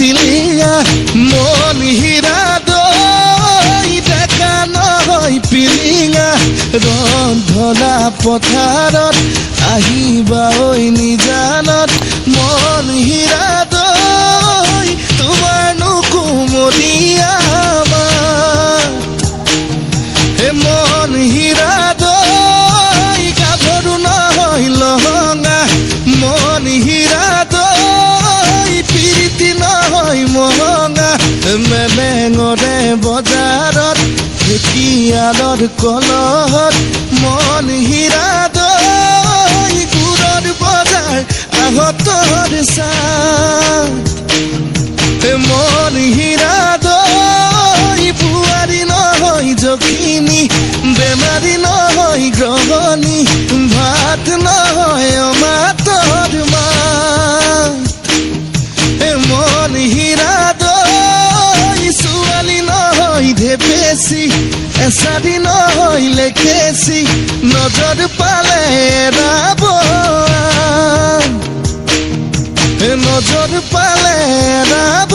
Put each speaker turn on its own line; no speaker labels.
টিলিঙা মন হীৰা দৈ ডেকা নহয় পিলিঙা ৰন্ধনা পথাৰত আহিবা ঐ নিজানত মন হীৰা দৈ তোমাৰনো কুমলীয়া মন হীৰা দৈ গাভৰু নহয় লহঙা মন হীৰা দৈ প্ৰীতি নহয় মহঙা মেলেঙৰে বজাৰত ঢেকীয়ালৰ কলহত মন হীৰা দৈ গুৰৰ বজাৰ আহতৰ চাহ মন হীৰা দৈ বুৱাৰী নহয় জখিনী বেমাৰী নহয় গ্ৰহণী ভাত নহয় অমাতৰ মাত মন হীৰা দৈ ছোৱালী নহয় ঢেপেচি এচাৰি নহয় লেখেচি নজৰ পালে এৰাব নজৰ পালে এৰাব